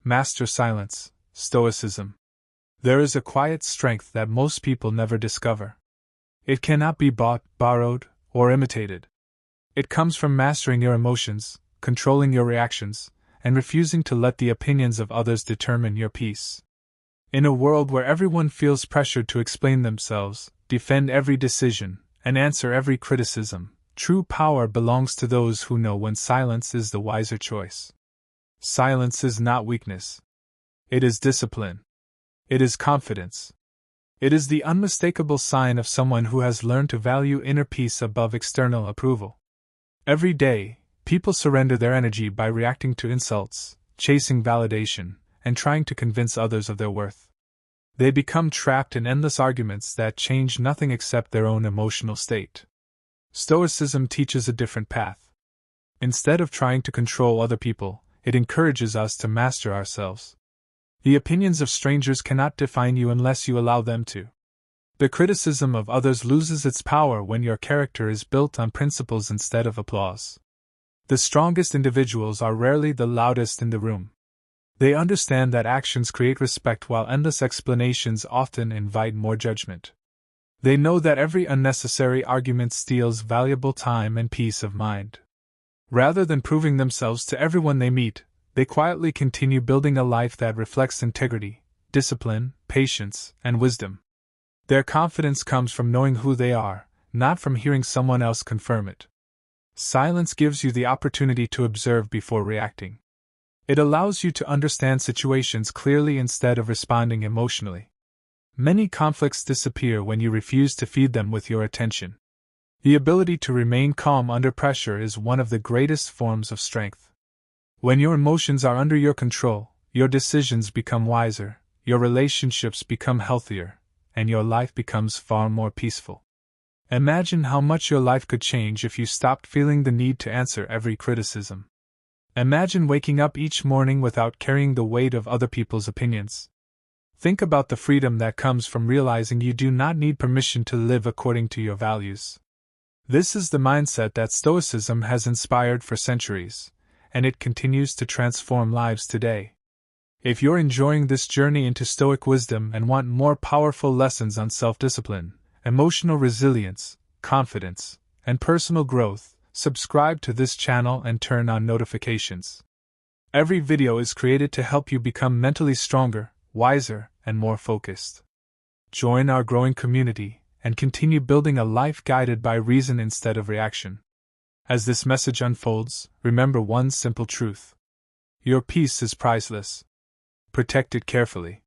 Master silence, Stoicism. There is a quiet strength that most people never discover. It cannot be bought, borrowed, or imitated. It comes from mastering your emotions, controlling your reactions, and refusing to let the opinions of others determine your peace. In a world where everyone feels pressured to explain themselves, defend every decision, and answer every criticism, true power belongs to those who know when silence is the wiser choice. Silence is not weakness. It is discipline. It is confidence. It is the unmistakable sign of someone who has learned to value inner peace above external approval. Every day, people surrender their energy by reacting to insults, chasing validation, and trying to convince others of their worth. They become trapped in endless arguments that change nothing except their own emotional state. Stoicism teaches a different path. Instead of trying to control other people, it encourages us to master ourselves. The opinions of strangers cannot define you unless you allow them to. The criticism of others loses its power when your character is built on principles instead of applause. The strongest individuals are rarely the loudest in the room. They understand that actions create respect while endless explanations often invite more judgment. They know that every unnecessary argument steals valuable time and peace of mind. Rather than proving themselves to everyone they meet, they quietly continue building a life that reflects integrity, discipline, patience, and wisdom. Their confidence comes from knowing who they are, not from hearing someone else confirm it. Silence gives you the opportunity to observe before reacting. It allows you to understand situations clearly instead of responding emotionally. Many conflicts disappear when you refuse to feed them with your attention. The ability to remain calm under pressure is one of the greatest forms of strength. When your emotions are under your control, your decisions become wiser, your relationships become healthier, and your life becomes far more peaceful. Imagine how much your life could change if you stopped feeling the need to answer every criticism. Imagine waking up each morning without carrying the weight of other people's opinions. Think about the freedom that comes from realizing you do not need permission to live according to your values. This is the mindset that Stoicism has inspired for centuries, and it continues to transform lives today. If you're enjoying this journey into Stoic wisdom and want more powerful lessons on self-discipline, emotional resilience, confidence, and personal growth, subscribe to this channel and turn on notifications. Every video is created to help you become mentally stronger, wiser, and more focused. Join our growing community and continue building a life guided by reason instead of reaction. As this message unfolds, remember one simple truth. Your peace is priceless. Protect it carefully.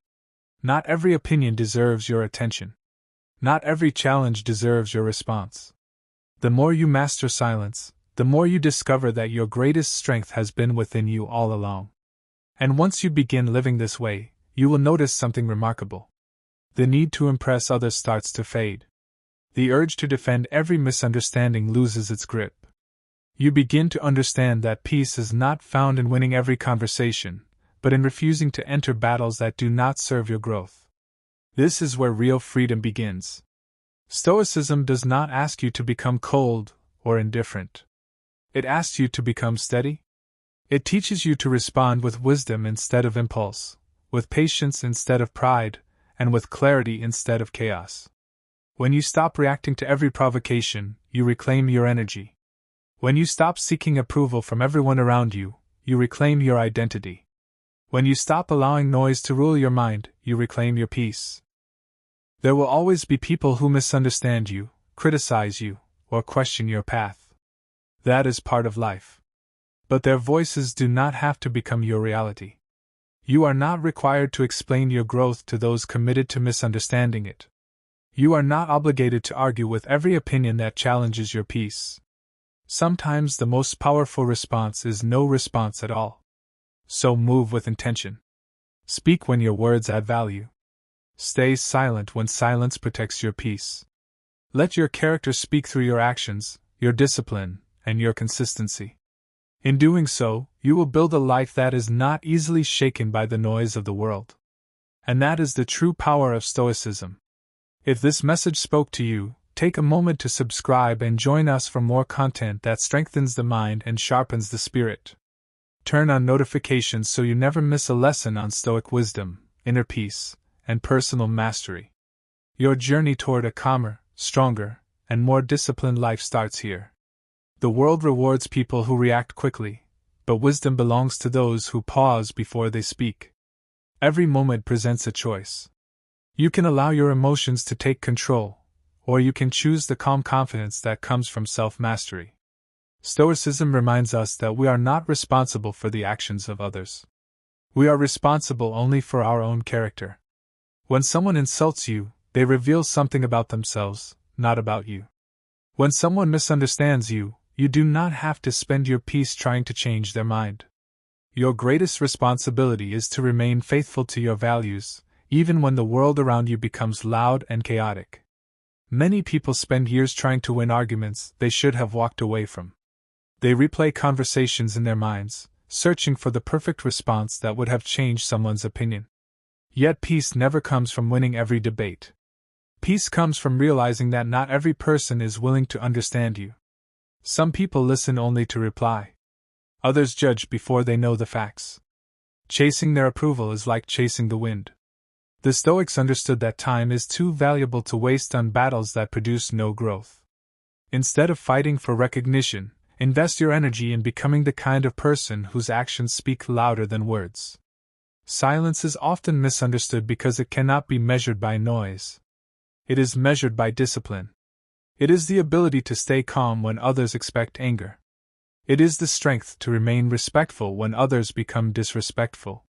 Not every opinion deserves your attention. Not every challenge deserves your response. The more you master silence, the more you discover that your greatest strength has been within you all along. And once you begin living this way, you will notice something remarkable. The need to impress others starts to fade. The urge to defend every misunderstanding loses its grip. You begin to understand that peace is not found in winning every conversation, but in refusing to enter battles that do not serve your growth. This is where real freedom begins. Stoicism does not ask you to become cold or indifferent. It asks you to become steady. It teaches you to respond with wisdom instead of impulse, with patience instead of pride, and with clarity instead of chaos. When you stop reacting to every provocation, you reclaim your energy. When you stop seeking approval from everyone around you, you reclaim your identity. When you stop allowing noise to rule your mind, you reclaim your peace. There will always be people who misunderstand you, criticize you, or question your path. That is part of life. But their voices do not have to become your reality. You are not required to explain your growth to those committed to misunderstanding it. You are not obligated to argue with every opinion that challenges your peace. Sometimes the most powerful response is no response at all. So move with intention. Speak when your words add value. Stay silent when silence protects your peace. Let your character speak through your actions, your discipline, and your consistency. In doing so, you will build a life that is not easily shaken by the noise of the world. And that is the true power of Stoicism. If this message spoke to you, take a moment to subscribe and join us for more content that strengthens the mind and sharpens the spirit. Turn on notifications so you never miss a lesson on Stoic wisdom, inner peace, and personal mastery. Your journey toward a calmer, stronger, and more disciplined life starts here. The world rewards people who react quickly, but wisdom belongs to those who pause before they speak. Every moment presents a choice. You can allow your emotions to take control, or you can choose the calm confidence that comes from self-mastery. Stoicism reminds us that we are not responsible for the actions of others. We are responsible only for our own character. When someone insults you, they reveal something about themselves, not about you. When someone misunderstands you, you do not have to spend your peace trying to change their mind. Your greatest responsibility is to remain faithful to your values, even when the world around you becomes loud and chaotic. Many people spend years trying to win arguments they should have walked away from. They replay conversations in their minds, searching for the perfect response that would have changed someone's opinion. Yet peace never comes from winning every debate. Peace comes from realizing that not every person is willing to understand you. Some people listen only to reply. Others judge before they know the facts. Chasing their approval is like chasing the wind. The Stoics understood that time is too valuable to waste on battles that produce no growth. Instead of fighting for recognition, invest your energy in becoming the kind of person whose actions speak louder than words. Silence is often misunderstood because it cannot be measured by noise. It is measured by discipline. It is the ability to stay calm when others expect anger. It is the strength to remain respectful when others become disrespectful.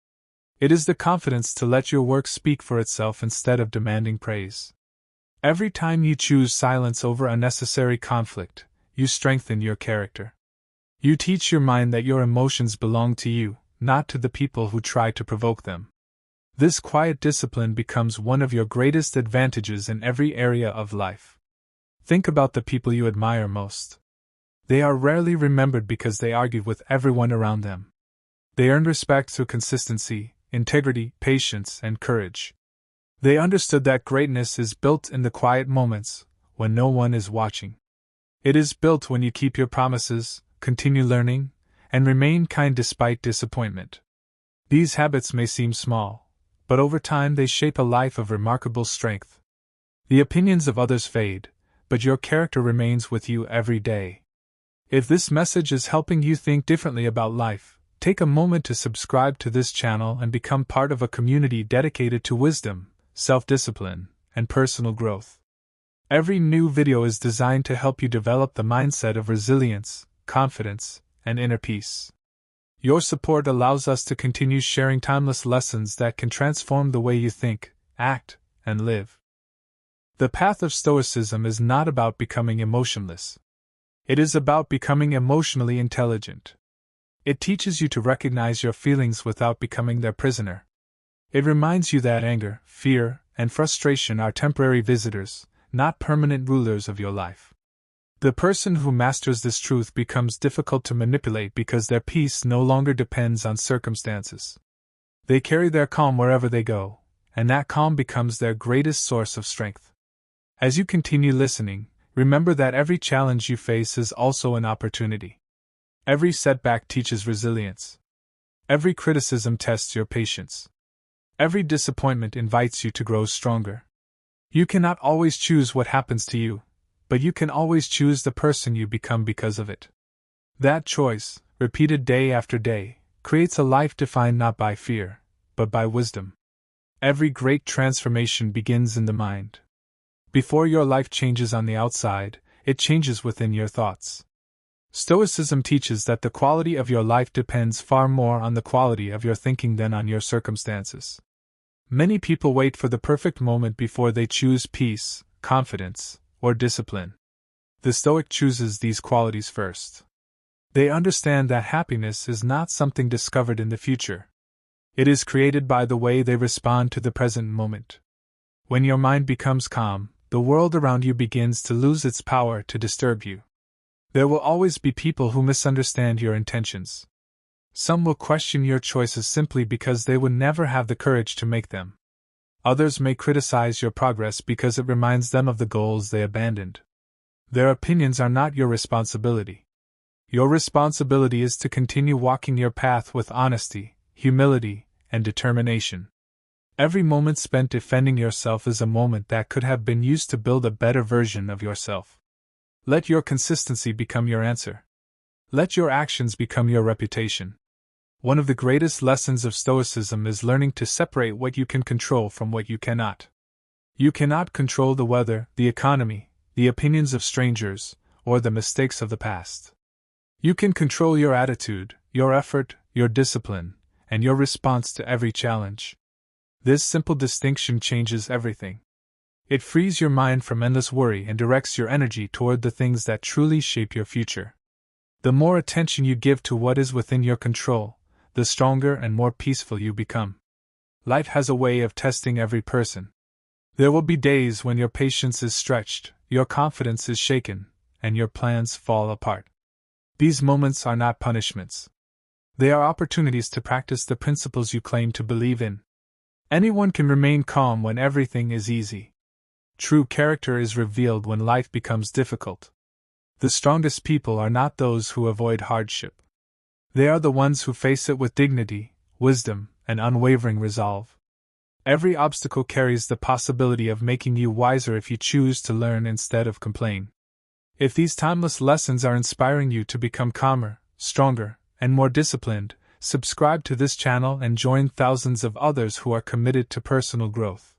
It is the confidence to let your work speak for itself instead of demanding praise. Every time you choose silence over unnecessary conflict, you strengthen your character. You teach your mind that your emotions belong to you, not to the people who try to provoke them. This quiet discipline becomes one of your greatest advantages in every area of life. Think about the people you admire most. They are rarely remembered because they argue with everyone around them. They earned respect through consistency, integrity, patience, and courage. They understood that greatness is built in the quiet moments, when no one is watching. It is built when you keep your promises, continue learning, and remain kind despite disappointment. These habits may seem small, but over time they shape a life of remarkable strength. The opinions of others fade, but your character remains with you every day. If this message is helping you think differently about life, take a moment to subscribe to this channel and become part of a community dedicated to wisdom, self-discipline, and personal growth. Every new video is designed to help you develop the mindset of resilience, confidence, and inner peace. Your support allows us to continue sharing timeless lessons that can transform the way you think, act, and live. The path of Stoicism is not about becoming emotionless. It is about becoming emotionally intelligent. It teaches you to recognize your feelings without becoming their prisoner. It reminds you that anger, fear, and frustration are temporary visitors, not permanent rulers of your life. The person who masters this truth becomes difficult to manipulate because their peace no longer depends on circumstances. They carry their calm wherever they go, and that calm becomes their greatest source of strength. As you continue listening, remember that every challenge you face is also an opportunity. Every setback teaches resilience. Every criticism tests your patience. Every disappointment invites you to grow stronger. You cannot always choose what happens to you, but you can always choose the person you become because of it. That choice, repeated day after day, creates a life defined not by fear, but by wisdom. Every great transformation begins in the mind. Before your life changes on the outside, it changes within your thoughts. Stoicism teaches that the quality of your life depends far more on the quality of your thinking than on your circumstances. Many people wait for the perfect moment before they choose peace, confidence, or discipline. The Stoic chooses these qualities first. They understand that happiness is not something discovered in the future. It is created by the way they respond to the present moment. When your mind becomes calm, the world around you begins to lose its power to disturb you. There will always be people who misunderstand your intentions. Some will question your choices simply because they would never have the courage to make them. Others may criticize your progress because it reminds them of the goals they abandoned. Their opinions are not your responsibility. Your responsibility is to continue walking your path with honesty, humility, and determination. Every moment spent defending yourself is a moment that could have been used to build a better version of yourself. Let your consistency become your answer. Let your actions become your reputation. One of the greatest lessons of Stoicism is learning to separate what you can control from what you cannot. You cannot control the weather, the economy, the opinions of strangers, or the mistakes of the past. You can control your attitude, your effort, your discipline, and your response to every challenge. This simple distinction changes everything. It frees your mind from endless worry and directs your energy toward the things that truly shape your future. The more attention you give to what is within your control, the stronger and more peaceful you become. Life has a way of testing every person. There will be days when your patience is stretched, your confidence is shaken, and your plans fall apart. These moments are not punishments. They are opportunities to practice the principles you claim to believe in. Anyone can remain calm when everything is easy. True character is revealed when life becomes difficult. The strongest people are not those who avoid hardship. They are the ones who face it with dignity, wisdom, and unwavering resolve. Every obstacle carries the possibility of making you wiser if you choose to learn instead of complain. If these timeless lessons are inspiring you to become calmer, stronger, and more disciplined, subscribe to this channel and join thousands of others who are committed to personal growth.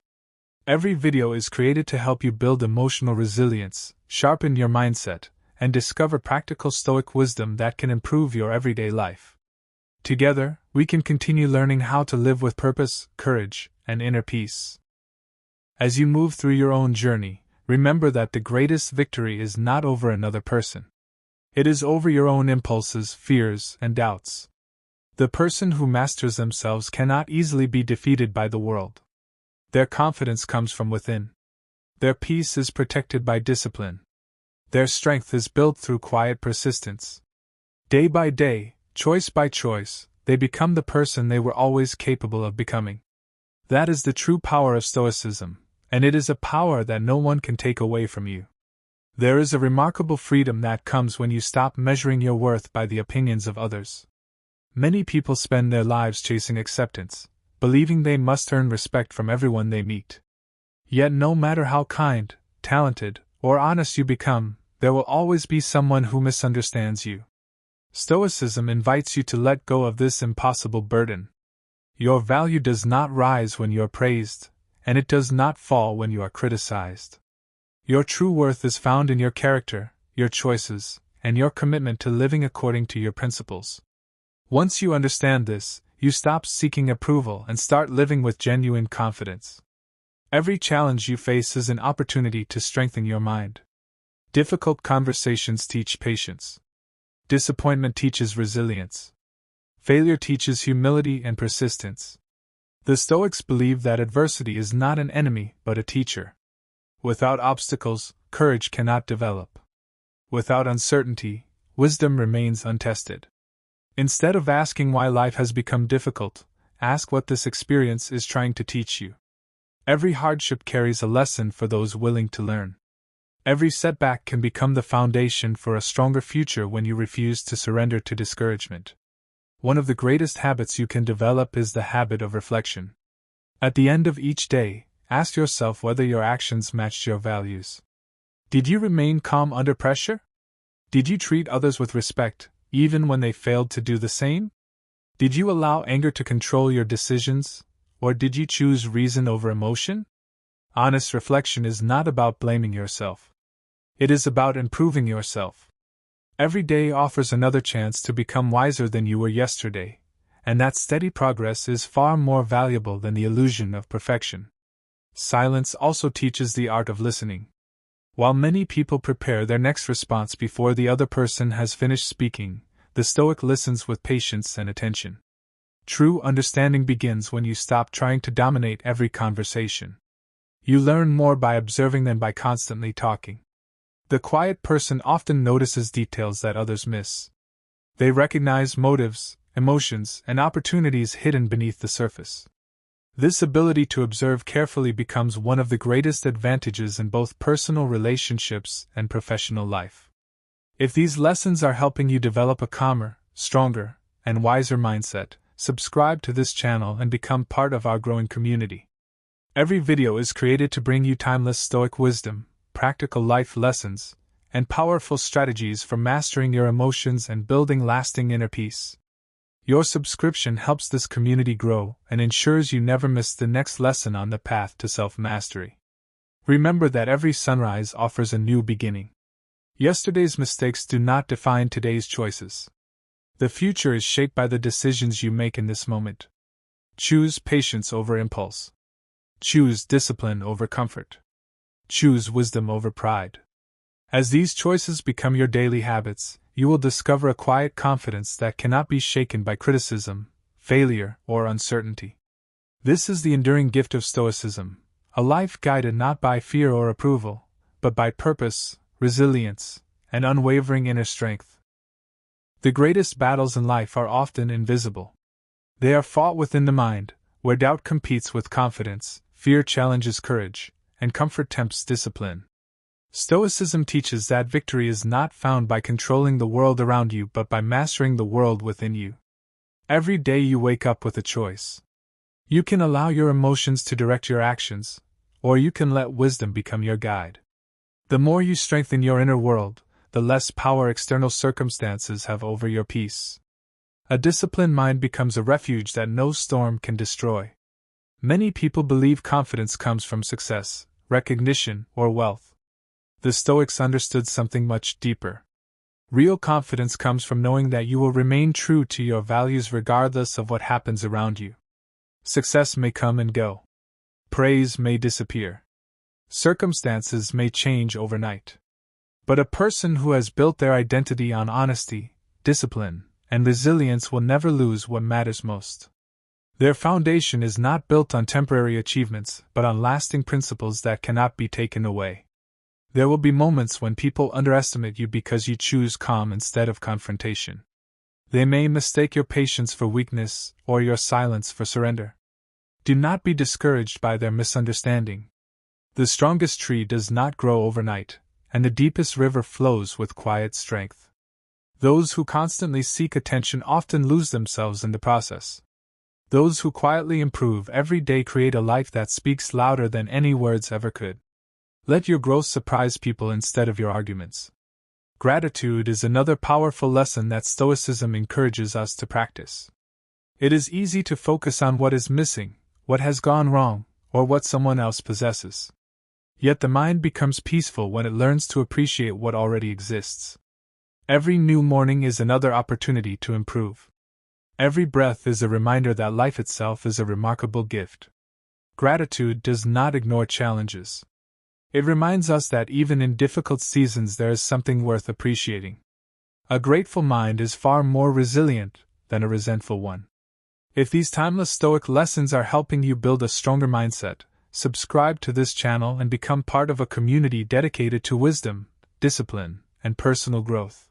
Every video is created to help you build emotional resilience, sharpen your mindset, and discover practical Stoic wisdom that can improve your everyday life. Together, we can continue learning how to live with purpose, courage, and inner peace. As you move through your own journey, remember that the greatest victory is not over another person. It is over your own impulses, fears, and doubts. The person who masters themselves cannot easily be defeated by the world. Their confidence comes from within. Their peace is protected by discipline. Their strength is built through quiet persistence. Day by day, choice by choice, they become the person they were always capable of becoming. That is the true power of Stoicism, and it is a power that no one can take away from you. There is a remarkable freedom that comes when you stop measuring your worth by the opinions of others. Many people spend their lives chasing acceptance, believing they must earn respect from everyone they meet. Yet no matter how kind, talented, or honest you become, there will always be someone who misunderstands you. Stoicism invites you to let go of this impossible burden. Your value does not rise when you are praised, and it does not fall when you are criticized. Your true worth is found in your character, your choices, and your commitment to living according to your principles. Once you understand this, you stop seeking approval and start living with genuine confidence. Every challenge you face is an opportunity to strengthen your mind. Difficult conversations teach patience. Disappointment teaches resilience. Failure teaches humility and persistence. The Stoics believe that adversity is not an enemy but a teacher. Without obstacles, courage cannot develop. Without uncertainty, wisdom remains untested. Instead of asking why life has become difficult, ask what this experience is trying to teach you. Every hardship carries a lesson for those willing to learn. Every setback can become the foundation for a stronger future when you refuse to surrender to discouragement. One of the greatest habits you can develop is the habit of reflection. At the end of each day, ask yourself whether your actions matched your values. Did you remain calm under pressure? Did you treat others with respect, even when they failed to do the same? Did you allow anger to control your decisions, or did you choose reason over emotion? Honest reflection is not about blaming yourself. It is about improving yourself. Every day offers another chance to become wiser than you were yesterday, and that steady progress is far more valuable than the illusion of perfection. Silence also teaches the art of listening. While many people prepare their next response before the other person has finished speaking, the Stoic listens with patience and attention. True understanding begins when you stop trying to dominate every conversation. You learn more by observing than by constantly talking. The quiet person often notices details that others miss. They recognize motives, emotions, and opportunities hidden beneath the surface. This ability to observe carefully becomes one of the greatest advantages in both personal relationships and professional life. If these lessons are helping you develop a calmer, stronger, and wiser mindset, subscribe to this channel and become part of our growing community. Every video is created to bring you timeless Stoic wisdom, practical life lessons, and powerful strategies for mastering your emotions and building lasting inner peace. Your subscription helps this community grow and ensures you never miss the next lesson on the path to self-mastery. Remember that every sunrise offers a new beginning. Yesterday's mistakes do not define today's choices. The future is shaped by the decisions you make in this moment. Choose patience over impulse. Choose discipline over comfort. Choose wisdom over pride. As these choices become your daily habits, you will discover a quiet confidence that cannot be shaken by criticism, failure, or uncertainty. This is the enduring gift of Stoicism, a life guided not by fear or approval, but by purpose, resilience, and unwavering inner strength. The greatest battles in life are often invisible. They are fought within the mind, where doubt competes with confidence, fear challenges courage, and comfort tempts discipline. Stoicism teaches that victory is not found by controlling the world around you but by mastering the world within you. Every day you wake up with a choice. You can allow your emotions to direct your actions, or you can let wisdom become your guide. The more you strengthen your inner world, the less power external circumstances have over your peace. A disciplined mind becomes a refuge that no storm can destroy. Many people believe confidence comes from success, recognition, or wealth. The Stoics understood something much deeper. Real confidence comes from knowing that you will remain true to your values regardless of what happens around you. Success may come and go. Praise may disappear. Circumstances may change overnight. But a person who has built their identity on honesty, discipline, and resilience will never lose what matters most. Their foundation is not built on temporary achievements, but on lasting principles that cannot be taken away. There will be moments when people underestimate you because you choose calm instead of confrontation. They may mistake your patience for weakness or your silence for surrender. Do not be discouraged by their misunderstanding. The strongest tree does not grow overnight, and the deepest river flows with quiet strength. Those who constantly seek attention often lose themselves in the process. Those who quietly improve every day create a life that speaks louder than any words ever could. Let your growth surprise people instead of your arguments. Gratitude is another powerful lesson that Stoicism encourages us to practice. It is easy to focus on what is missing, what has gone wrong, or what someone else possesses. Yet the mind becomes peaceful when it learns to appreciate what already exists. Every new morning is another opportunity to improve. Every breath is a reminder that life itself is a remarkable gift. Gratitude does not ignore challenges. It reminds us that even in difficult seasons there is something worth appreciating. A grateful mind is far more resilient than a resentful one. If these timeless Stoic lessons are helping you build a stronger mindset, subscribe to this channel and become part of a community dedicated to wisdom, discipline, and personal growth.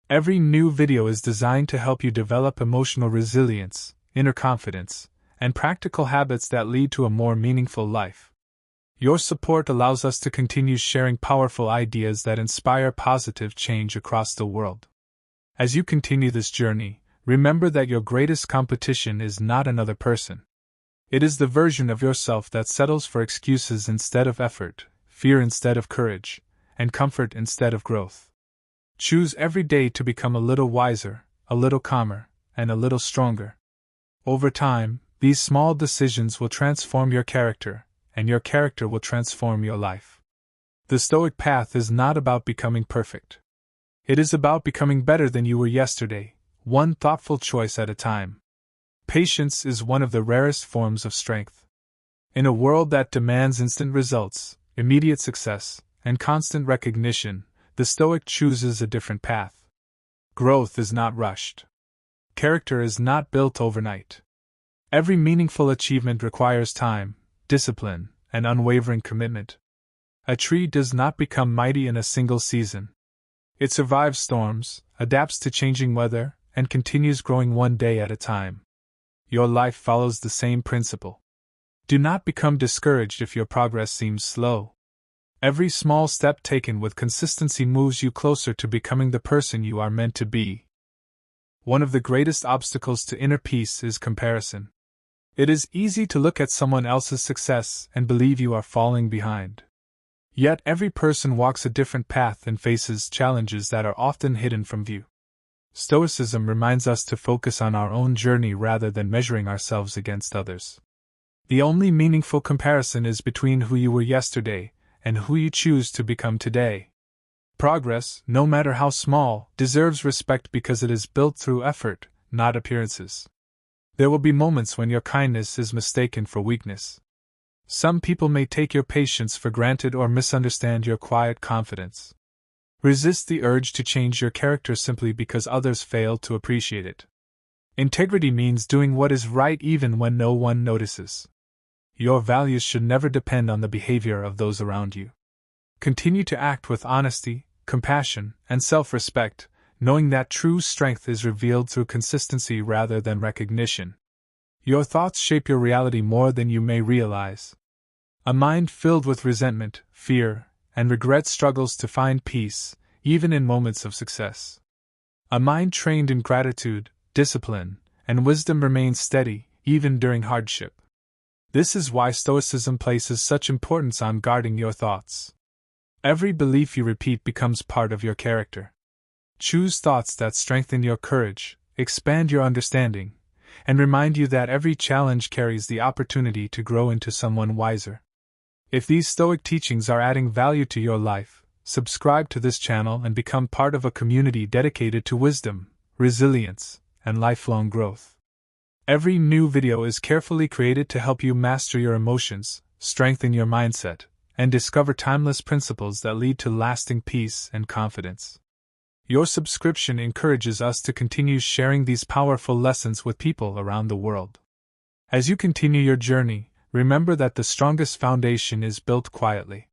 Every new video is designed to help you develop emotional resilience, inner confidence, and practical habits that lead to a more meaningful life. Your support allows us to continue sharing powerful ideas that inspire positive change across the world. As you continue this journey, remember that your greatest competition is not another person. It is the version of yourself that settles for excuses instead of effort, fear instead of courage, and comfort instead of growth. Choose every day to become a little wiser, a little calmer, and a little stronger. Over time, these small decisions will transform your character, and your character will transform your life. The Stoic path is not about becoming perfect. It is about becoming better than you were yesterday, one thoughtful choice at a time. Patience is one of the rarest forms of strength. In a world that demands instant results, immediate success, and constant recognition, the Stoic chooses a different path. Growth is not rushed. Character is not built overnight. Every meaningful achievement requires time, discipline, and unwavering commitment. A tree does not become mighty in a single season. It survives storms, adapts to changing weather, and continues growing one day at a time. Your life follows the same principle. Do not become discouraged if your progress seems slow. Every small step taken with consistency moves you closer to becoming the person you are meant to be. One of the greatest obstacles to inner peace is comparison. It is easy to look at someone else's success and believe you are falling behind. Yet every person walks a different path and faces challenges that are often hidden from view. Stoicism reminds us to focus on our own journey rather than measuring ourselves against others. The only meaningful comparison is between who you were yesterday and who you choose to become today. Progress, no matter how small, deserves respect because it is built through effort, not appearances. There will be moments when your kindness is mistaken for weakness. Some people may take your patience for granted or misunderstand your quiet confidence. Resist the urge to change your character simply because others fail to appreciate it. Integrity means doing what is right even when no one notices. Your values should never depend on the behavior of those around you. Continue to act with honesty, compassion, and self-respect, knowing that true strength is revealed through consistency rather than recognition. Your thoughts shape your reality more than you may realize. A mind filled with resentment, fear, and regret struggles to find peace, even in moments of success. A mind trained in gratitude, discipline, and wisdom remains steady, even during hardship. This is why Stoicism places such importance on guarding your thoughts. Every belief you repeat becomes part of your character. Choose thoughts that strengthen your courage, expand your understanding, and remind you that every challenge carries the opportunity to grow into someone wiser. If these Stoic teachings are adding value to your life, subscribe to this channel and become part of a community dedicated to wisdom, resilience, and lifelong growth. Every new video is carefully created to help you master your emotions, strengthen your mindset, and discover timeless principles that lead to lasting peace and confidence. Your subscription encourages us to continue sharing these powerful lessons with people around the world. As you continue your journey, remember that the strongest foundation is built quietly.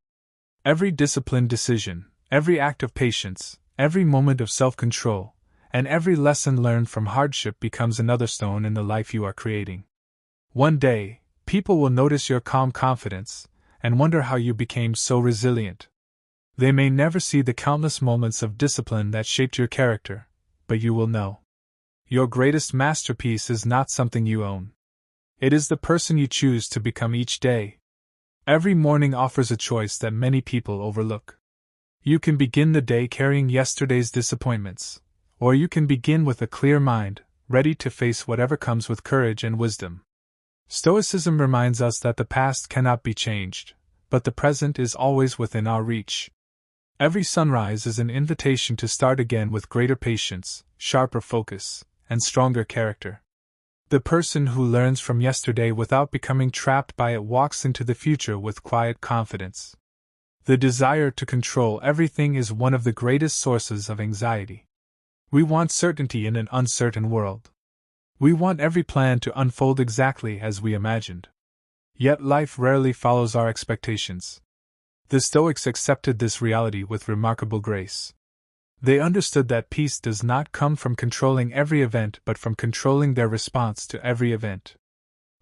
Every disciplined decision, every act of patience, every moment of self-control, and every lesson learned from hardship becomes another stone in the life you are creating. One day, people will notice your calm confidence and wonder how you became so resilient. They may never see the countless moments of discipline that shaped your character, but you will know. Your greatest masterpiece is not something you own. It is the person you choose to become each day. Every morning offers a choice that many people overlook. You can begin the day carrying yesterday's disappointments, or you can begin with a clear mind, ready to face whatever comes with courage and wisdom. Stoicism reminds us that the past cannot be changed, but the present is always within our reach. Every sunrise is an invitation to start again with greater patience, sharper focus, and stronger character. The person who learns from yesterday without becoming trapped by it walks into the future with quiet confidence. The desire to control everything is one of the greatest sources of anxiety. We want certainty in an uncertain world. We want every plan to unfold exactly as we imagined. Yet life rarely follows our expectations. The Stoics accepted this reality with remarkable grace. They understood that peace does not come from controlling every event but from controlling their response to every event.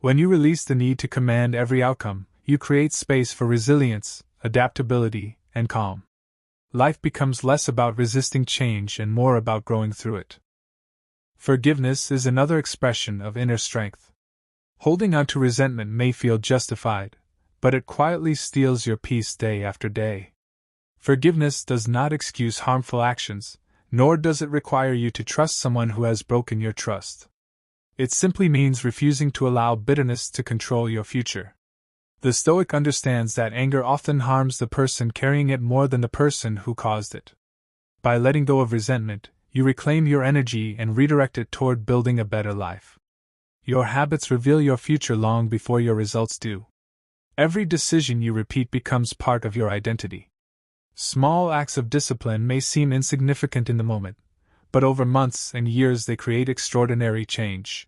When you release the need to command every outcome, you create space for resilience, adaptability, and calm. Life becomes less about resisting change and more about growing through it. Forgiveness is another expression of inner strength. Holding on to resentment may feel justified, but it quietly steals your peace day after day. Forgiveness does not excuse harmful actions, nor does it require you to trust someone who has broken your trust. It simply means refusing to allow bitterness to control your future. The Stoic understands that anger often harms the person carrying it more than the person who caused it. By letting go of resentment, you reclaim your energy and redirect it toward building a better life. Your habits reveal your future long before your results do. Every decision you repeat becomes part of your identity. Small acts of discipline may seem insignificant in the moment, but over months and years they create extraordinary change.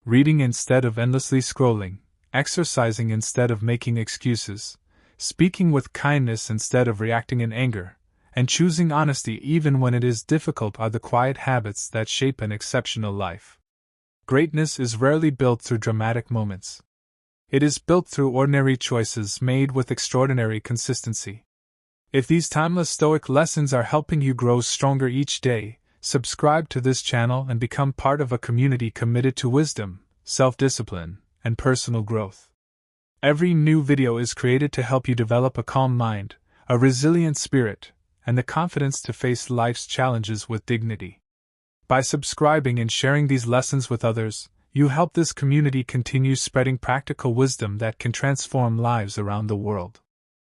Reading instead of endlessly scrolling, exercising instead of making excuses, speaking with kindness instead of reacting in anger, and choosing honesty even when it is difficult are the quiet habits that shape an exceptional life. Greatness is rarely built through dramatic moments. It is built through ordinary choices made with extraordinary consistency. If these timeless Stoic lessons are helping you grow stronger each day, subscribe to this channel and become part of a community committed to wisdom, self-discipline, and personal growth. Every new video is created to help you develop a calm mind, a resilient spirit, and the confidence to face life's challenges with dignity. By subscribing and sharing these lessons with others, you help this community continue spreading practical wisdom that can transform lives around the world.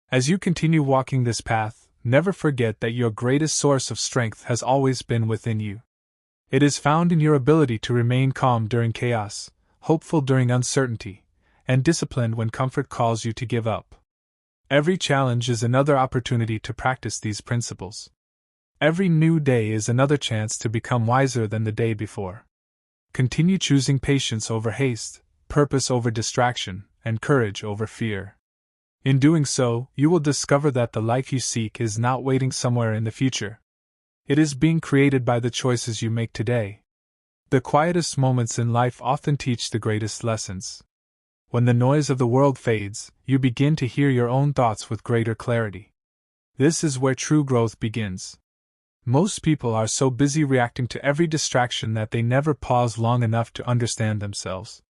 As you continue walking this path, never forget that your greatest source of strength has always been within you. It is found in your ability to remain calm during chaos, hopeful during uncertainty, and disciplined when comfort calls you to give up. Every challenge is another opportunity to practice these principles. Every new day is another chance to become wiser than the day before. Continue choosing patience over haste, purpose over distraction, and courage over fear. In doing so, you will discover that the life you seek is not waiting somewhere in the future. It is being created by the choices you make today. The quietest moments in life often teach the greatest lessons. When the noise of the world fades, you begin to hear your own thoughts with greater clarity. This is where true growth begins. Most people are so busy reacting to every distraction that they never pause long enough to understand themselves.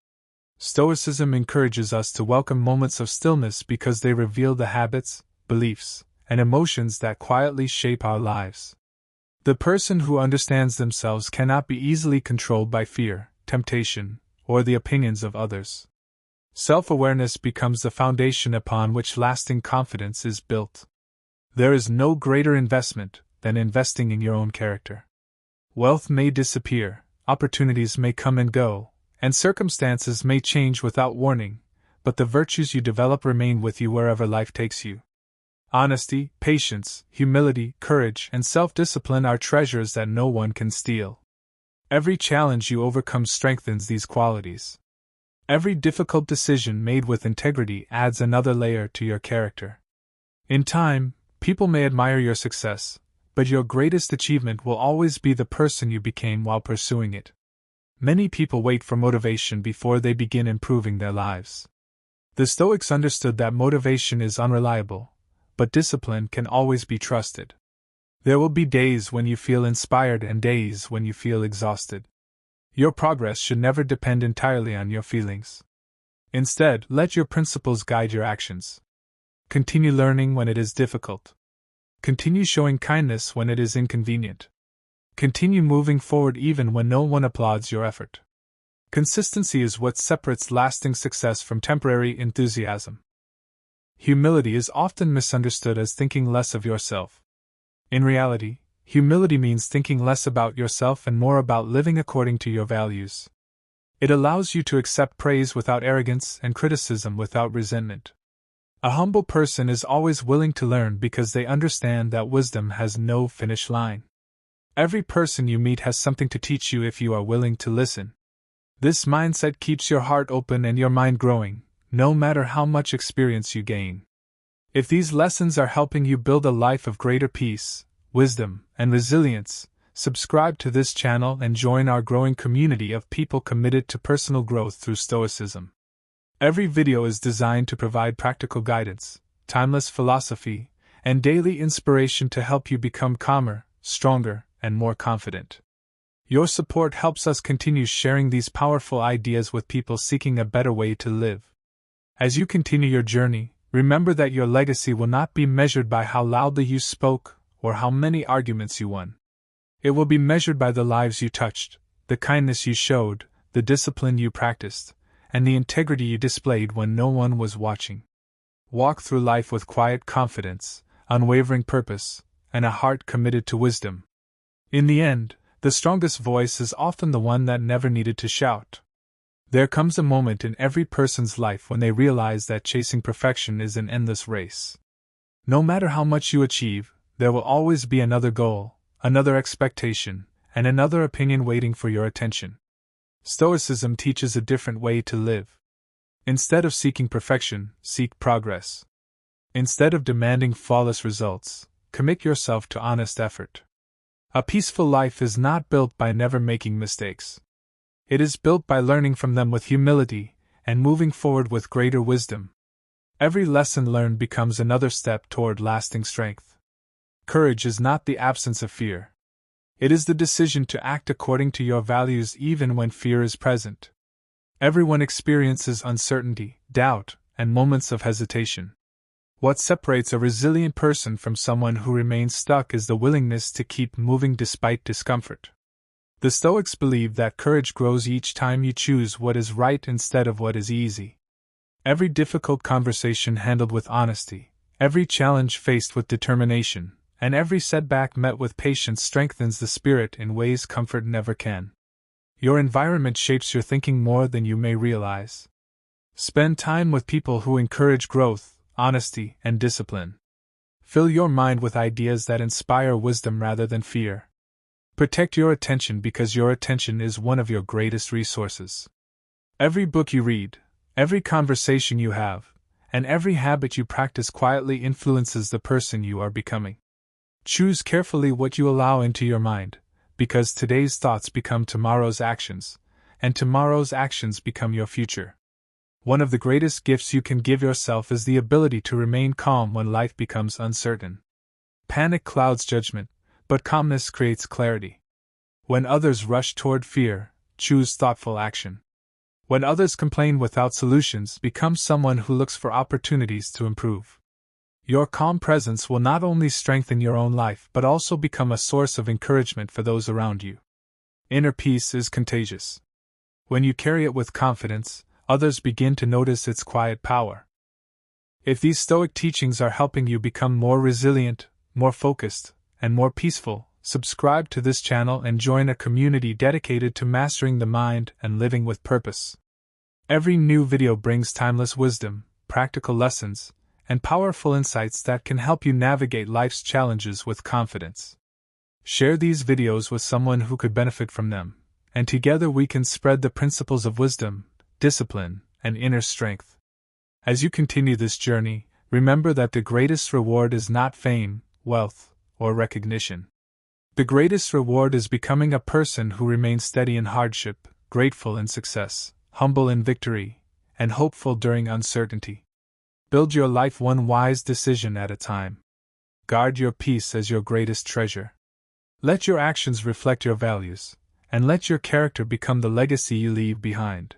Stoicism encourages us to welcome moments of stillness because they reveal the habits, beliefs, and emotions that quietly shape our lives. The person who understands themselves cannot be easily controlled by fear, temptation, or the opinions of others. Self-awareness becomes the foundation upon which lasting confidence is built. There is no greater investment than investing in your own character. Wealth may disappear, opportunities may come and go, and circumstances may change without warning, but the virtues you develop remain with you wherever life takes you. Honesty, patience, humility, courage, and self-discipline are treasures that no one can steal. Every challenge you overcome strengthens these qualities. Every difficult decision made with integrity adds another layer to your character. In time, people may admire your success, but your greatest achievement will always be the person you became while pursuing it. Many people wait for motivation before they begin improving their lives. The Stoics understood that motivation is unreliable, but discipline can always be trusted. There will be days when you feel inspired and days when you feel exhausted. Your progress should never depend entirely on your feelings. Instead, let your principles guide your actions. Continue learning when it is difficult. Continue showing kindness when it is inconvenient. Continue moving forward even when no one applauds your effort. Consistency is what separates lasting success from temporary enthusiasm. Humility is often misunderstood as thinking less of yourself. In reality, humility means thinking less about yourself and more about living according to your values. It allows you to accept praise without arrogance and criticism without resentment. A humble person is always willing to learn because they understand that wisdom has no finish line. Every person you meet has something to teach you if you are willing to listen. This mindset keeps your heart open and your mind growing, no matter how much experience you gain. If these lessons are helping you build a life of greater peace, wisdom, and resilience, subscribe to this channel and join our growing community of people committed to personal growth through Stoicism. Every video is designed to provide practical guidance, timeless philosophy, and daily inspiration to help you become calmer, stronger, and more confident. Your support helps us continue sharing these powerful ideas with people seeking a better way to live. As you continue your journey, remember that your legacy will not be measured by how loudly you spoke or how many arguments you won. It will be measured by the lives you touched, the kindness you showed, the discipline you practiced, and the integrity you displayed when no one was watching. Walk through life with quiet confidence, unwavering purpose, and a heart committed to wisdom. In the end, the strongest voice is often the one that never needed to shout. There comes a moment in every person's life when they realize that chasing perfection is an endless race. No matter how much you achieve, there will always be another goal, another expectation, and another opinion waiting for your attention. Stoicism teaches a different way to live. Instead of seeking perfection, seek progress. Instead of demanding flawless results, commit yourself to honest effort. A peaceful life is not built by never making mistakes. It is built by learning from them with humility and moving forward with greater wisdom. Every lesson learned becomes another step toward lasting strength. Courage is not the absence of fear. It is the decision to act according to your values even when fear is present. Everyone experiences uncertainty, doubt, and moments of hesitation. What separates a resilient person from someone who remains stuck is the willingness to keep moving despite discomfort. The Stoics believe that courage grows each time you choose what is right instead of what is easy. Every difficult conversation handled with honesty, every challenge faced with determination, and every setback met with patience strengthens the spirit in ways comfort never can. Your environment shapes your thinking more than you may realize. Spend time with people who encourage growth, honesty, and discipline. Fill your mind with ideas that inspire wisdom rather than fear. Protect your attention because your attention is one of your greatest resources. Every book you read, every conversation you have, and every habit you practice quietly influences the person you are becoming. Choose carefully what you allow into your mind, because today's thoughts become tomorrow's actions, and tomorrow's actions become your future. One of the greatest gifts you can give yourself is the ability to remain calm when life becomes uncertain. Panic clouds judgment, but calmness creates clarity. When others rush toward fear, choose thoughtful action. When others complain without solutions, become someone who looks for opportunities to improve. Your calm presence will not only strengthen your own life but also become a source of encouragement for those around you. Inner peace is contagious. When you carry it with confidence, others begin to notice its quiet power. If these Stoic teachings are helping you become more resilient, more focused, and more peaceful, subscribe to this channel and join a community dedicated to mastering the mind and living with purpose. Every new video brings timeless wisdom, practical lessons, and powerful insights that can help you navigate life's challenges with confidence. Share these videos with someone who could benefit from them, and together we can spread the principles of wisdom, discipline, and inner strength. As you continue this journey, remember that the greatest reward is not fame, wealth, or recognition. The greatest reward is becoming a person who remains steady in hardship, grateful in success, humble in victory, and hopeful during uncertainty. Build your life one wise decision at a time. Guard your peace as your greatest treasure. Let your actions reflect your values, and let your character become the legacy you leave behind.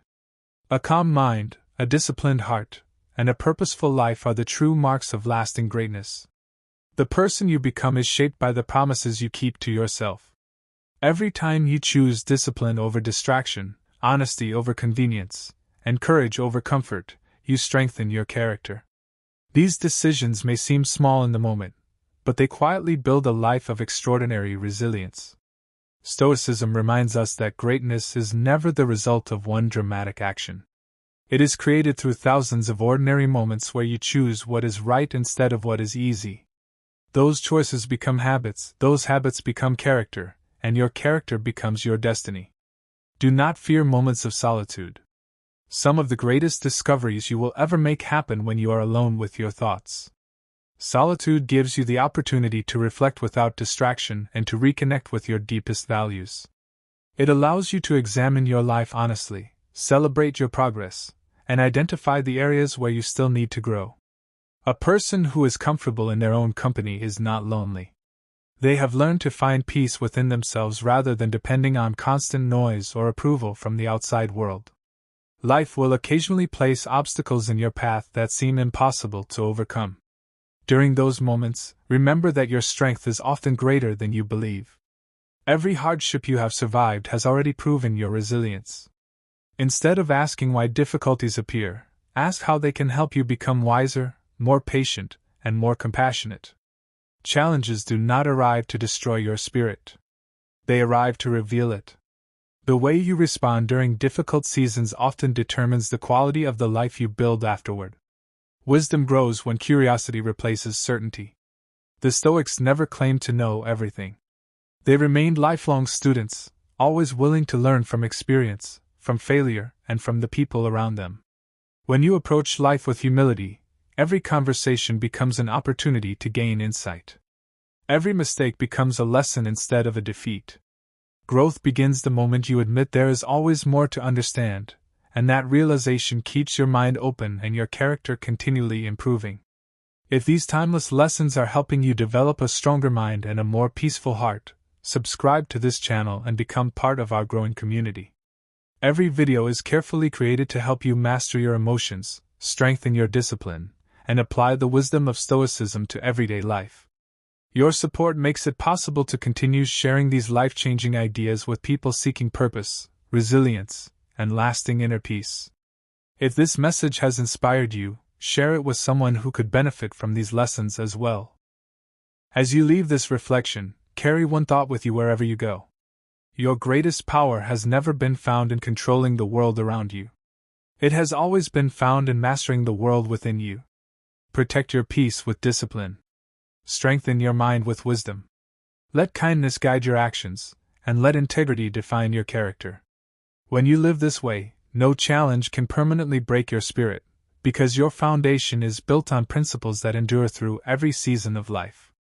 A calm mind, a disciplined heart, and a purposeful life are the true marks of lasting greatness. The person you become is shaped by the promises you keep to yourself. Every time you choose discipline over distraction, honesty over convenience, and courage over comfort, you strengthen your character. These decisions may seem small in the moment, but they quietly build a life of extraordinary resilience. Stoicism reminds us that greatness is never the result of one dramatic action. It is created through thousands of ordinary moments where you choose what is right instead of what is easy. Those choices become habits, those habits become character, and your character becomes your destiny. Do not fear moments of solitude. Some of the greatest discoveries you will ever make happen when you are alone with your thoughts. Solitude gives you the opportunity to reflect without distraction and to reconnect with your deepest values. It allows you to examine your life honestly, celebrate your progress, and identify the areas where you still need to grow. A person who is comfortable in their own company is not lonely. They have learned to find peace within themselves rather than depending on constant noise or approval from the outside world. Life will occasionally place obstacles in your path that seem impossible to overcome. During those moments, remember that your strength is often greater than you believe. Every hardship you have survived has already proven your resilience. Instead of asking why difficulties appear, ask how they can help you become wiser, more patient, and more compassionate. Challenges do not arrive to destroy your spirit. They arrive to reveal it. The way you respond during difficult seasons often determines the quality of the life you build afterward. Wisdom grows when curiosity replaces certainty. The Stoics never claimed to know everything. They remained lifelong students, always willing to learn from experience, from failure, and from the people around them. When you approach life with humility, every conversation becomes an opportunity to gain insight. Every mistake becomes a lesson instead of a defeat. Growth begins the moment you admit there is always more to understand, and that realization keeps your mind open and your character continually improving. If these timeless lessons are helping you develop a stronger mind and a more peaceful heart, subscribe to this channel and become part of our growing community. Every video is carefully created to help you master your emotions, strengthen your discipline, and apply the wisdom of Stoicism to everyday life. Your support makes it possible to continue sharing these life-changing ideas with people seeking purpose, resilience, and lasting inner peace. If this message has inspired you, share it with someone who could benefit from these lessons as well. As you leave this reflection, carry one thought with you wherever you go. Your greatest power has never been found in controlling the world around you. It has always been found in mastering the world within you. Protect your peace with discipline. Strengthen your mind with wisdom. Let kindness guide your actions, and let integrity define your character. When you live this way, no challenge can permanently break your spirit, because your foundation is built on principles that endure through every season of life.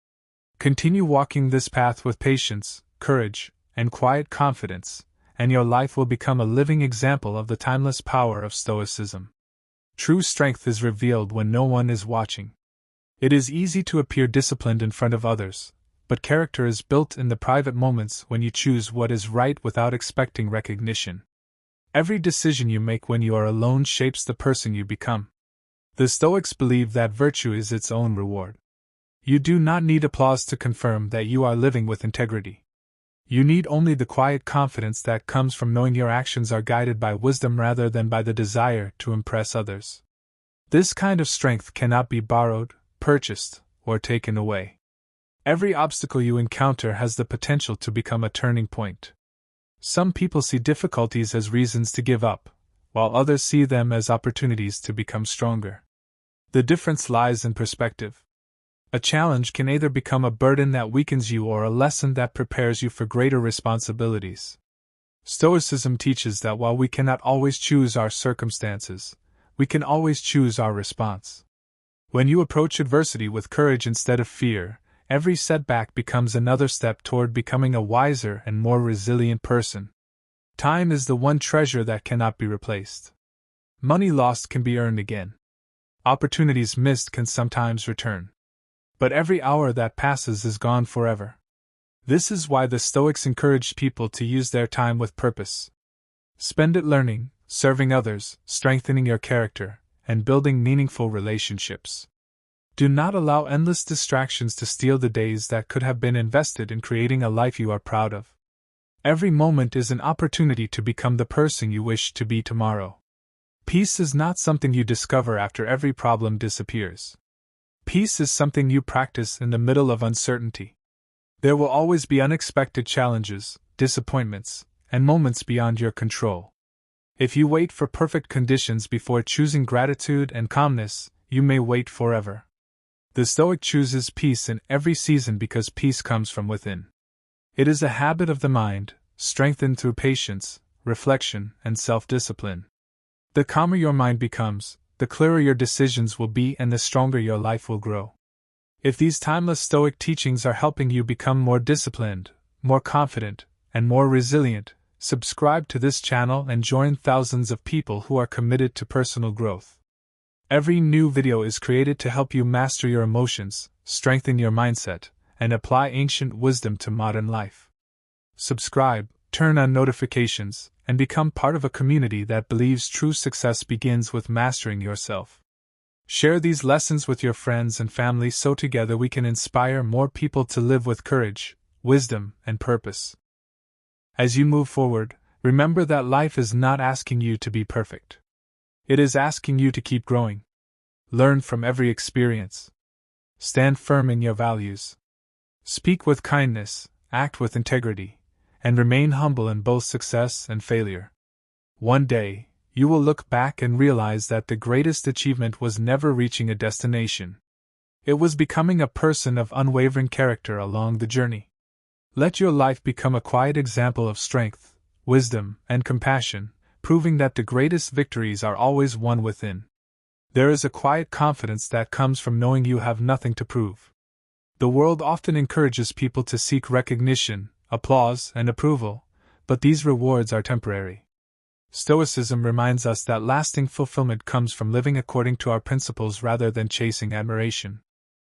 Continue walking this path with patience, courage, and quiet confidence, and your life will become a living example of the timeless power of Stoicism. True strength is revealed when no one is watching. It is easy to appear disciplined in front of others, but character is built in the private moments when you choose what is right without expecting recognition. Every decision you make when you are alone shapes the person you become. The Stoics believe that virtue is its own reward. You do not need applause to confirm that you are living with integrity. You need only the quiet confidence that comes from knowing your actions are guided by wisdom rather than by the desire to impress others. This kind of strength cannot be borrowed, purchased, or taken away. Every obstacle you encounter has the potential to become a turning point. Some people see difficulties as reasons to give up, while others see them as opportunities to become stronger. The difference lies in perspective. A challenge can either become a burden that weakens you or a lesson that prepares you for greater responsibilities. Stoicism teaches that while we cannot always choose our circumstances, we can always choose our response. When you approach adversity with courage instead of fear, every setback becomes another step toward becoming a wiser and more resilient person. Time is the one treasure that cannot be replaced. Money lost can be earned again. Opportunities missed can sometimes return. But every hour that passes is gone forever. This is why the Stoics encouraged people to use their time with purpose. Spend it learning, serving others, strengthening your character, and building meaningful relationships. Do not allow endless distractions to steal the days that could have been invested in creating a life you are proud of. Every moment is an opportunity to become the person you wish to be tomorrow. Peace is not something you discover after every problem disappears. Peace is something you practice in the middle of uncertainty. There will always be unexpected challenges, disappointments, and moments beyond your control. If you wait for perfect conditions before choosing gratitude and calmness, you may wait forever. The Stoic chooses peace in every season because peace comes from within. It is a habit of the mind, strengthened through patience, reflection, and self-discipline. The calmer your mind becomes, the clearer your decisions will be and the stronger your life will grow. If these timeless Stoic teachings are helping you become more disciplined, more confident, and more resilient, subscribe to this channel and join thousands of people who are committed to personal growth. Every new video is created to help you master your emotions, strengthen your mindset, and apply ancient wisdom to modern life. Subscribe, turn on notifications, and become part of a community that believes true success begins with mastering yourself. Share these lessons with your friends and family so together we can inspire more people to live with courage, wisdom, and purpose. As you move forward, remember that life is not asking you to be perfect. It is asking you to keep growing. Learn from every experience. Stand firm in your values. Speak with kindness, act with integrity, and remain humble in both success and failure. One day, you will look back and realize that the greatest achievement was never reaching a destination. It was becoming a person of unwavering character along the journey. Let your life become a quiet example of strength, wisdom, and compassion, proving that the greatest victories are always won within. There is a quiet confidence that comes from knowing you have nothing to prove. The world often encourages people to seek recognition, applause, and approval, but these rewards are temporary. Stoicism reminds us that lasting fulfillment comes from living according to our principles rather than chasing admiration.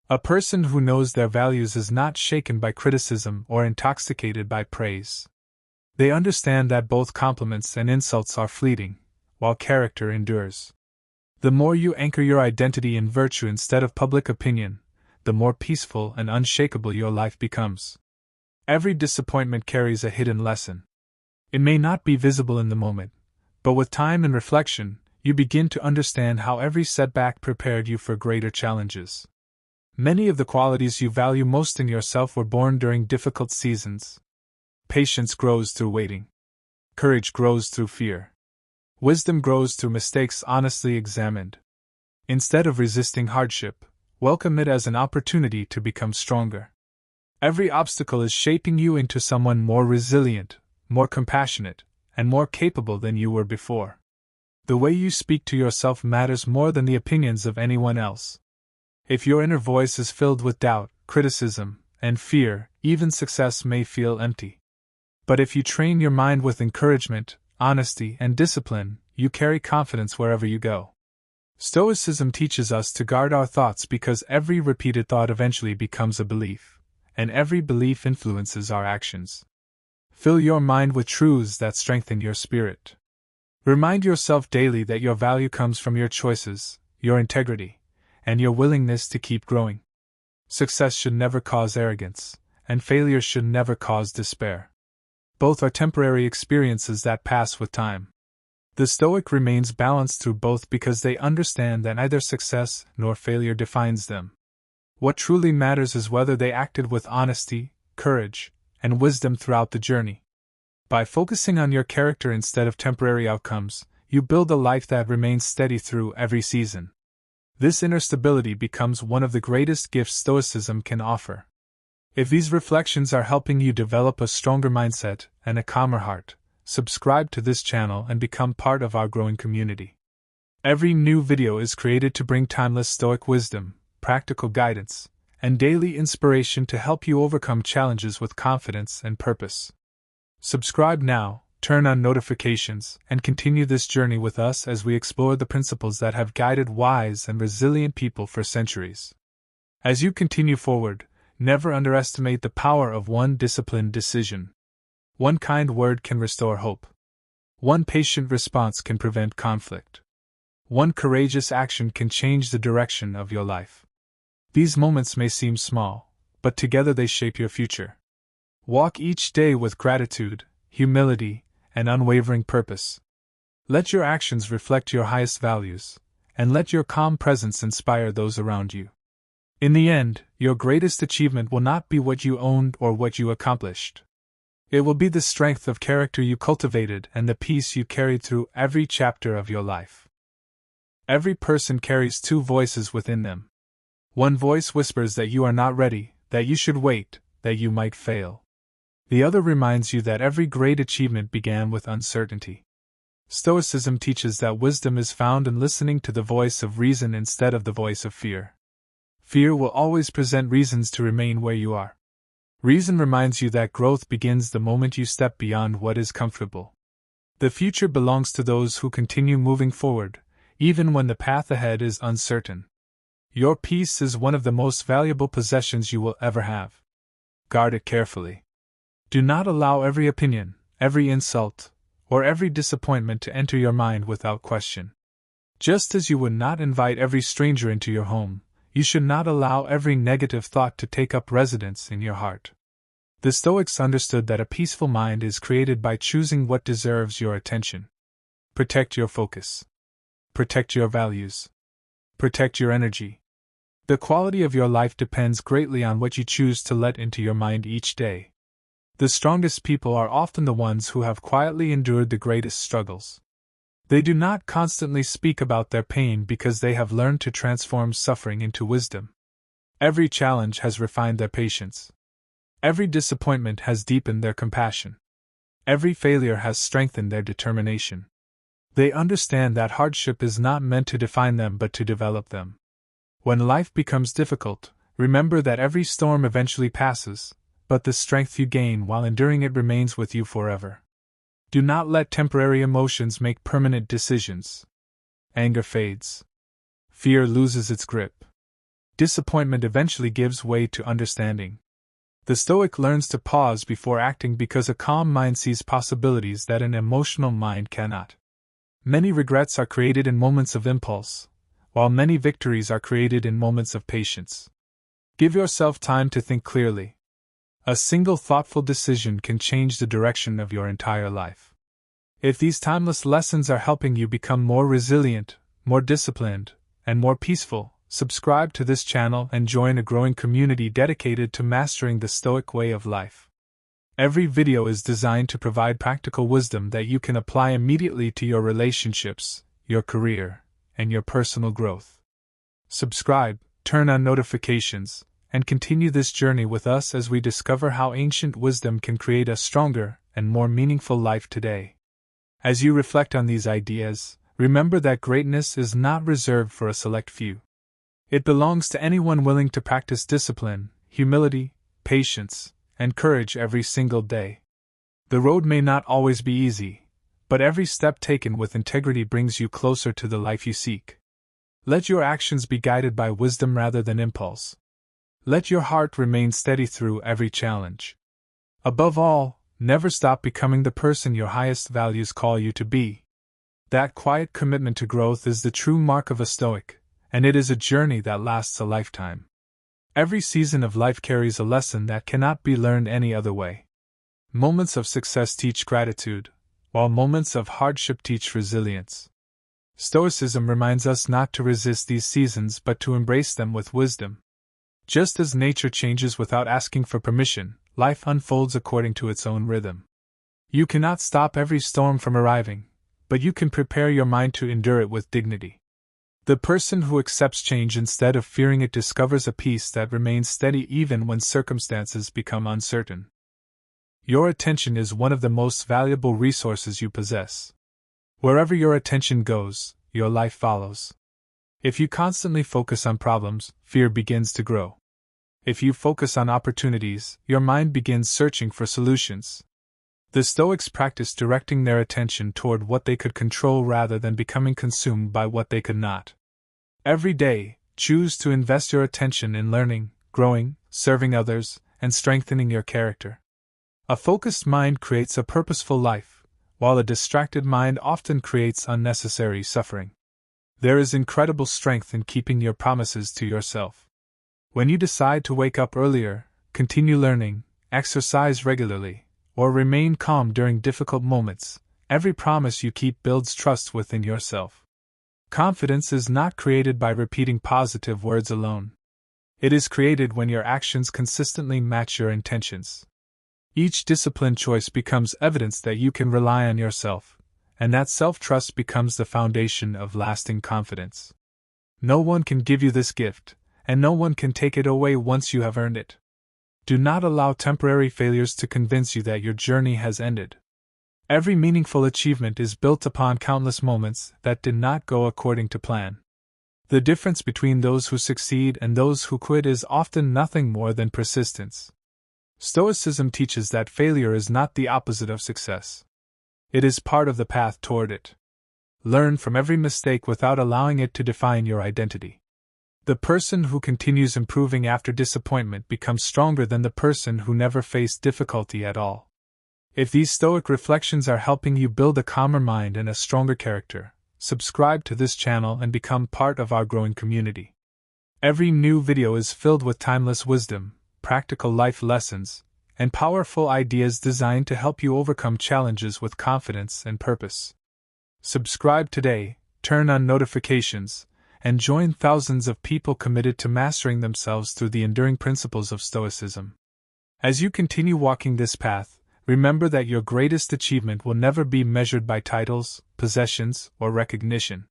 A person who knows their values is not shaken by criticism or intoxicated by praise. They understand that both compliments and insults are fleeting, while character endures. The more you anchor your identity in virtue instead of public opinion, the more peaceful and unshakable your life becomes. Every disappointment carries a hidden lesson. It may not be visible in the moment, but with time and reflection, you begin to understand how every setback prepared you for greater challenges. Many of the qualities you value most in yourself were born during difficult seasons. Patience grows through waiting. Courage grows through fear. Wisdom grows through mistakes honestly examined. Instead of resisting hardship, welcome it as an opportunity to become stronger. Every obstacle is shaping you into someone more resilient, more compassionate, and more capable than you were before. The way you speak to yourself matters more than the opinions of anyone else. If your inner voice is filled with doubt, criticism, and fear, even success may feel empty. But if you train your mind with encouragement, honesty, and discipline, you carry confidence wherever you go. Stoicism teaches us to guard our thoughts because every repeated thought eventually becomes a belief, and every belief influences our actions. Fill your mind with truths that strengthen your spirit. Remind yourself daily that your value comes from your choices, your integrity, and your willingness to keep growing. Success should never cause arrogance, and failure should never cause despair. Both are temporary experiences that pass with time. The Stoic remains balanced through both because they understand that neither success nor failure defines them. What truly matters is whether they acted with honesty, courage, and wisdom throughout the journey. By focusing on your character instead of temporary outcomes, you build a life that remains steady through every season. This inner stability becomes one of the greatest gifts Stoicism can offer. If these reflections are helping you develop a stronger mindset and a calmer heart, subscribe to this channel and become part of our growing community. Every new video is created to bring timeless Stoic wisdom, practical guidance, and daily inspiration to help you overcome challenges with confidence and purpose. Subscribe now, turn on notifications, and continue this journey with us as we explore the principles that have guided wise and resilient people for centuries. As you continue forward, never underestimate the power of one disciplined decision. One kind word can restore hope. One patient response can prevent conflict. One courageous action can change the direction of your life. These moments may seem small, but together they shape your future. Walk each day with gratitude, humility, and unwavering purpose. Let your actions reflect your highest values, and let your calm presence inspire those around you. In the end, your greatest achievement will not be what you owned or what you accomplished. It will be the strength of character you cultivated and the peace you carried through every chapter of your life. Every person carries two voices within them. One voice whispers that you are not ready, that you should wait, that you might fail. The other reminds you that every great achievement began with uncertainty. Stoicism teaches that wisdom is found in listening to the voice of reason instead of the voice of fear. Fear will always present reasons to remain where you are. Reason reminds you that growth begins the moment you step beyond what is comfortable. The future belongs to those who continue moving forward, even when the path ahead is uncertain. Your peace is one of the most valuable possessions you will ever have. Guard it carefully. Do not allow every opinion, every insult, or every disappointment to enter your mind without question. Just as you would not invite every stranger into your home, you should not allow every negative thought to take up residence in your heart. The Stoics understood that a peaceful mind is created by choosing what deserves your attention. Protect your focus. Protect your values. Protect your energy. The quality of your life depends greatly on what you choose to let into your mind each day. The strongest people are often the ones who have quietly endured the greatest struggles. They do not constantly speak about their pain because they have learned to transform suffering into wisdom. Every challenge has refined their patience. Every disappointment has deepened their compassion. Every failure has strengthened their determination. They understand that hardship is not meant to define them but to develop them. When life becomes difficult, remember that every storm eventually passes, but the strength you gain while enduring it remains with you forever. Do not let temporary emotions make permanent decisions. Anger fades. Fear loses its grip. Disappointment eventually gives way to understanding. The Stoic learns to pause before acting because a calm mind sees possibilities that an emotional mind cannot. Many regrets are created in moments of impulse, while many victories are created in moments of patience. Give yourself time to think clearly. A single thoughtful decision can change the direction of your entire life. If these timeless lessons are helping you become more resilient, more disciplined, and more peaceful, subscribe to this channel and join a growing community dedicated to mastering the Stoic way of life. Every video is designed to provide practical wisdom that you can apply immediately to your relationships, your career, and your personal growth. Subscribe, turn on notifications, and continue this journey with us as we discover how ancient wisdom can create a stronger and more meaningful life today. As you reflect on these ideas, remember that greatness is not reserved for a select few. It belongs to anyone willing to practice discipline, humility, patience, and courage every single day. The road may not always be easy, but every step taken with integrity brings you closer to the life you seek. Let your actions be guided by wisdom rather than impulse. Let your heart remain steady through every challenge. Above all, never stop becoming the person your highest values call you to be. That quiet commitment to growth is the true mark of a Stoic, and it is a journey that lasts a lifetime. Every season of life carries a lesson that cannot be learned any other way. Moments of success teach gratitude, while moments of hardship teach resilience. Stoicism reminds us not to resist these seasons but to embrace them with wisdom. Just as nature changes without asking for permission, life unfolds according to its own rhythm. You cannot stop every storm from arriving, but you can prepare your mind to endure it with dignity. The person who accepts change instead of fearing it discovers a peace that remains steady even when circumstances become uncertain. Your attention is one of the most valuable resources you possess. Wherever your attention goes, your life follows. If you constantly focus on problems, fear begins to grow. If you focus on opportunities, your mind begins searching for solutions. The Stoics practiced directing their attention toward what they could control rather than becoming consumed by what they could not. Every day, choose to invest your attention in learning, growing, serving others, and strengthening your character. A focused mind creates a purposeful life, while a distracted mind often creates unnecessary suffering. There is incredible strength in keeping your promises to yourself. When you decide to wake up earlier, continue learning, exercise regularly, or remain calm during difficult moments, every promise you keep builds trust within yourself. Confidence is not created by repeating positive words alone. It is created when your actions consistently match your intentions. Each disciplined choice becomes evidence that you can rely on yourself, and that self-trust becomes the foundation of lasting confidence. No one can give you this gift, and no one can take it away once you have earned it. Do not allow temporary failures to convince you that your journey has ended. Every meaningful achievement is built upon countless moments that did not go according to plan. The difference between those who succeed and those who quit is often nothing more than persistence. Stoicism teaches that failure is not the opposite of success. It is part of the path toward it. Learn from every mistake without allowing it to define your identity. The person who continues improving after disappointment becomes stronger than the person who never faced difficulty at all. If these Stoic reflections are helping you build a calmer mind and a stronger character, subscribe to this channel and become part of our growing community. Every new video is filled with timeless wisdom, practical life lessons, and powerful ideas designed to help you overcome challenges with confidence and purpose. Subscribe today, turn on notifications, and join thousands of people committed to mastering themselves through the enduring principles of Stoicism. As you continue walking this path, remember that your greatest achievement will never be measured by titles, possessions, or recognition.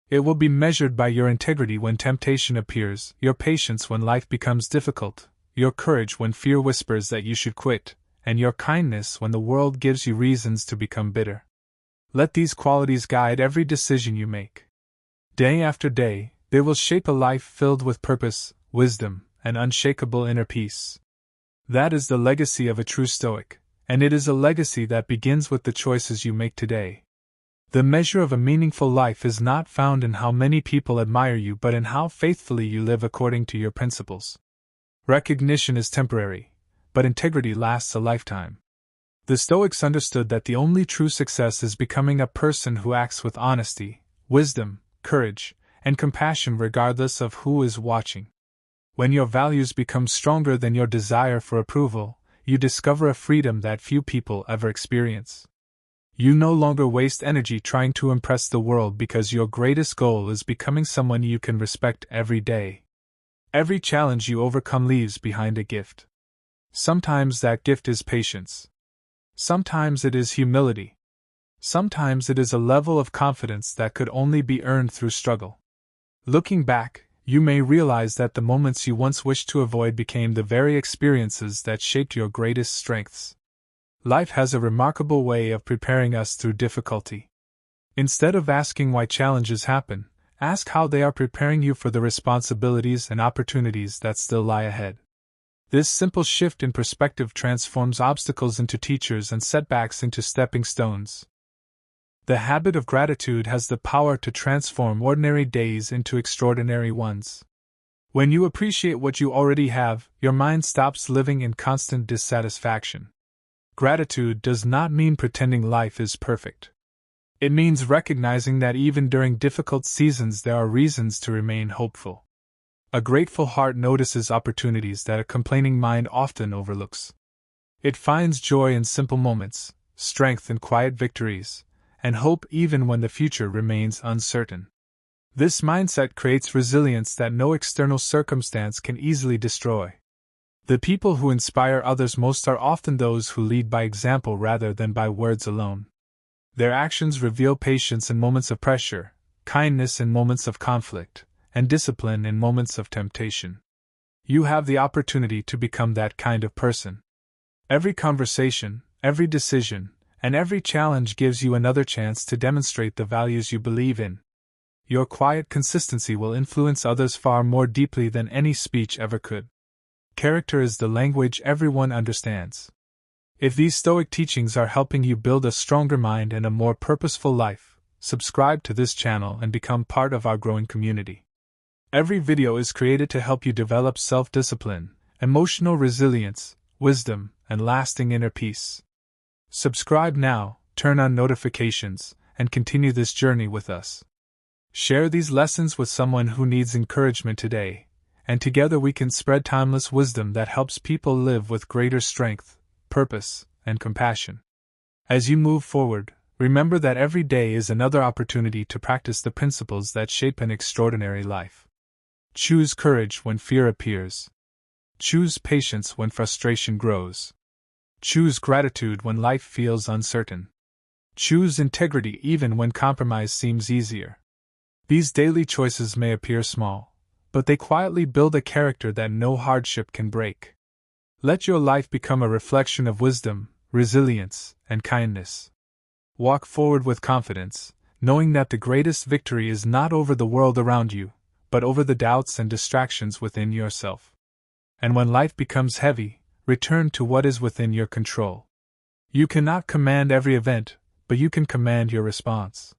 It will be measured by your integrity when temptation appears, your patience when life becomes difficult, your courage when fear whispers that you should quit, and your kindness when the world gives you reasons to become bitter. Let these qualities guide every decision you make. Day after day, they will shape a life filled with purpose, wisdom, and unshakable inner peace. That is the legacy of a true Stoic, And it is a legacy that begins with the choices you make today. The measure of a meaningful life is not found in how many people admire you but in how faithfully you live according to your principles. Recognition is temporary, but integrity lasts a lifetime. The Stoics understood that the only true success is becoming a person who acts with honesty, wisdom, courage, and compassion regardless of who is watching. When your values become stronger than your desire for approval, you discover a freedom that few people ever experience. You no longer waste energy trying to impress the world because your greatest goal is becoming someone you can respect every day. Every challenge you overcome leaves behind a gift. Sometimes that gift is patience. Sometimes it is humility. Sometimes it is a level of confidence that could only be earned through struggle. Looking back, you may realize that the moments you once wished to avoid became the very experiences that shaped your greatest strengths. Life has a remarkable way of preparing us through difficulty. Instead of asking why challenges happen, ask how they are preparing you for the responsibilities and opportunities that still lie ahead. This simple shift in perspective transforms obstacles into teachers and setbacks into stepping stones. The habit of gratitude has the power to transform ordinary days into extraordinary ones. When you appreciate what you already have, your mind stops living in constant dissatisfaction. Gratitude does not mean pretending life is perfect. It means recognizing that even during difficult seasons there are reasons to remain hopeful. A grateful heart notices opportunities that a complaining mind often overlooks. It finds joy in simple moments, strength in quiet victories, and hope even when the future remains uncertain. This mindset creates resilience that no external circumstance can easily destroy. The people who inspire others most are often those who lead by example rather than by words alone. Their actions reveal patience in moments of pressure, kindness in moments of conflict, and discipline in moments of temptation. You have the opportunity to become that kind of person. Every conversation, every decision, and every challenge gives you another chance to demonstrate the values you believe in. Your quiet consistency will influence others far more deeply than any speech ever could. Character is the language everyone understands. If these Stoic teachings are helping you build a stronger mind and a more purposeful life, subscribe to this channel and become part of our growing community. Every video is created to help you develop self-discipline, emotional resilience, wisdom, and lasting inner peace. Subscribe now, turn on notifications, and continue this journey with us. Share these lessons with someone who needs encouragement today, and together we can spread timeless wisdom that helps people live with greater strength, purpose, and compassion. As you move forward, remember that every day is another opportunity to practice the principles that shape an extraordinary life. Choose courage when fear appears. Choose patience when frustration grows. Choose gratitude when life feels uncertain. Choose integrity even when compromise seems easier. These daily choices may appear small, but they quietly build a character that no hardship can break. Let your life become a reflection of wisdom, resilience, and kindness. Walk forward with confidence, knowing that the greatest victory is not over the world around you, but over the doubts and distractions within yourself. And when life becomes heavy, return to what is within your control. You cannot command every event, but you can command your response.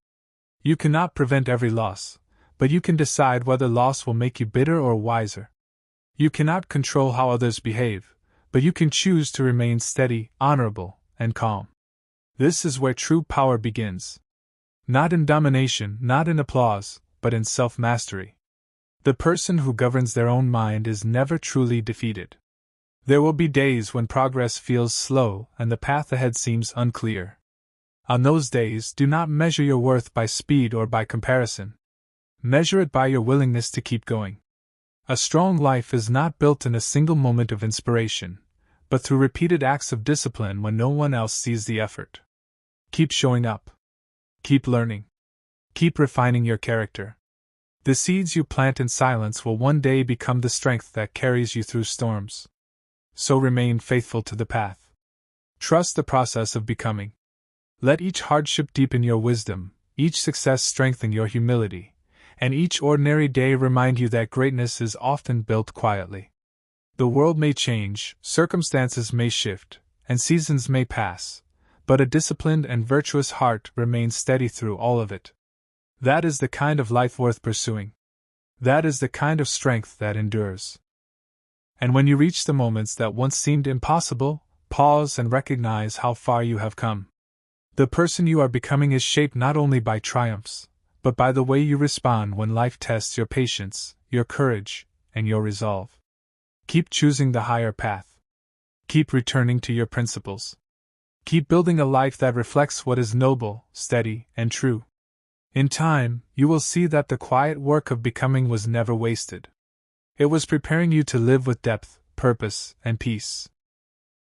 You cannot prevent every loss, but you can decide whether loss will make you bitter or wiser. You cannot control how others behave, but you can choose to remain steady, honorable, and calm. This is where true power begins. Not in domination, not in applause, but in self-mastery. The person who governs their own mind is never truly defeated. There will be days when progress feels slow and the path ahead seems unclear. On those days, do not measure your worth by speed or by comparison. Measure it by your willingness to keep going. A strong life is not built in a single moment of inspiration, but through repeated acts of discipline when no one else sees the effort. Keep showing up. Keep learning. Keep refining your character. The seeds you plant in silence will one day become the strength that carries you through storms. So remain faithful to the path. Trust the process of becoming. Let each hardship deepen your wisdom, each success strengthen your humility, and each ordinary day remind you that greatness is often built quietly. The world may change, circumstances may shift, and seasons may pass, but a disciplined and virtuous heart remains steady through all of it. That is the kind of life worth pursuing. That is the kind of strength that endures. And when you reach the moments that once seemed impossible, pause and recognize how far you have come. The person you are becoming is shaped not only by triumphs, but by the way you respond when life tests your patience, your courage, and your resolve. Keep choosing the higher path. Keep returning to your principles. Keep building a life that reflects what is noble, steady, and true. In time, you will see that the quiet work of becoming was never wasted. It was preparing you to live with depth, purpose, and peace.